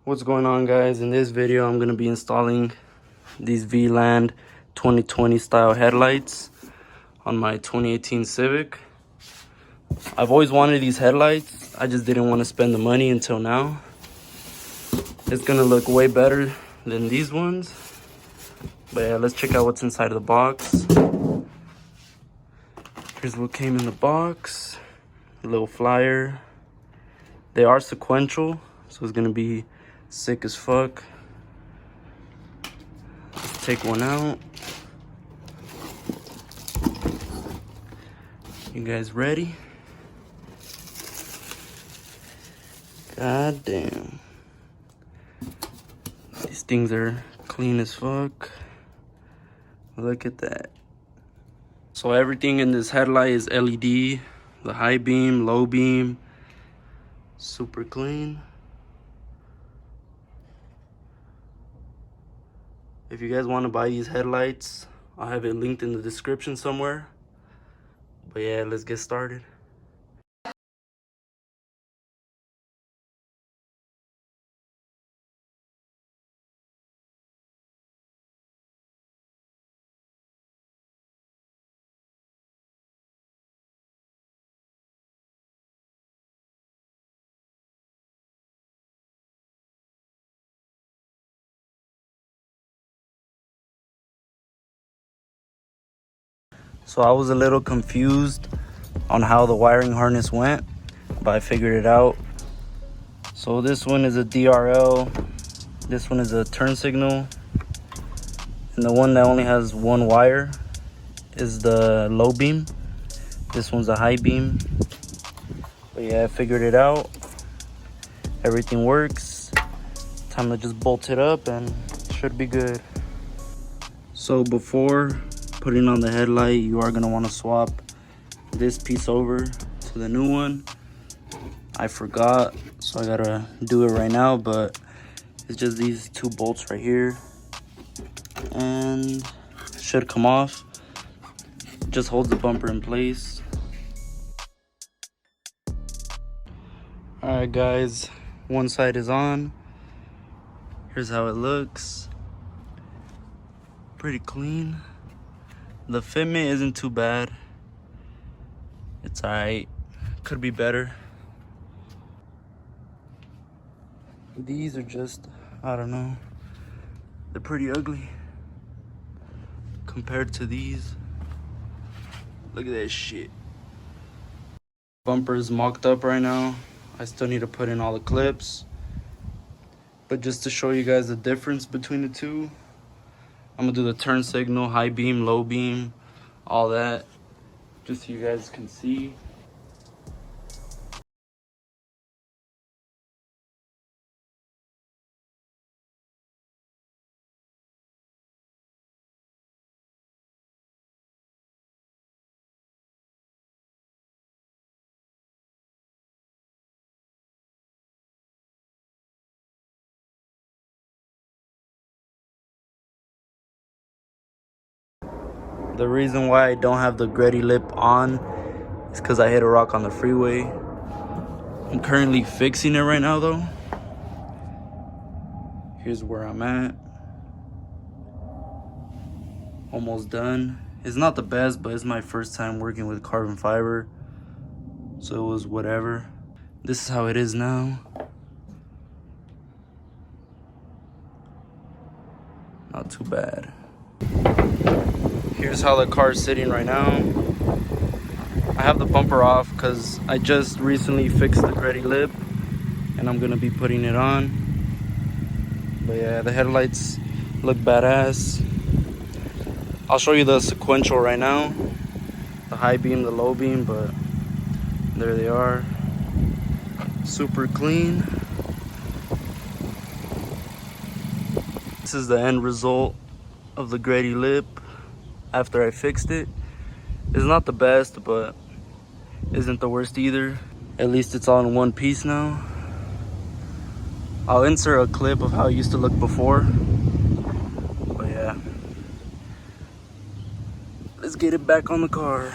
What's going on, guys? In this video I'm going to be installing these Vland 2020 style headlights on my 2018 Civic. I've always wanted these headlights, I just didn't want to spend the money until now. It's going to look way better than these ones. But yeah, let's check out what's inside of the box. Here's what came in the box. A little flyer. They are sequential, so it's going to be sick as fuck. Let's take one out. You guys ready? God damn. These things are clean as fuck. Look at that. So everything in this headlight is LED. The high beam, low beam, super clean. If you guys want to buy these headlights, I'll have it linked in the description somewhere. But yeah, let's get started. So I was a little confused on how the wiring harness went, but I figured it out. So this one is a DRL, this one is a turn signal, and the one that only has one wire is the low beam. This one's a high beam. But yeah, I figured it out. Everything works. Time to just bolt it up and it should be good. So before putting on the headlight, you are going to want to swap this piece over to the new one. I forgot, so I gotta do it right now, but it's just these two bolts right here and it should come off. Just holds the bumper in place. Alright guys, one side is on. Here's how it looks. Pretty clean. The fitment isn't too bad. It's alright. Could be better. These are just, I don't know. They're pretty ugly compared to these. Look at that shit. Bumper is mocked up right now. I still need to put in all the clips. But just to show you guys the difference between the two, I'm gonna do the turn signal, high beam, low beam, all that, just so you guys can see. The reason why I don't have the Gretty lip on is because I hit a rock on the freeway. I'm currently fixing it right now though. Here's where I'm at. Almost done. It's not the best, but it's my first time working with carbon fiber, so it was whatever. This is how it is now. Not too bad. Here's how the car is sitting right now. I have the bumper off because I just recently fixed the Gretty lip and I'm gonna be putting it on. But yeah, the headlights look badass. I'll show you the sequential right now. The high beam, the low beam, but there they are. Super clean. This is the end result of the Gretty lip after I fixed it. It's not the best, but isn't the worst either. At least it's all in one piece now. I'll insert a clip of how it used to look before. But yeah, let's get it back on the car.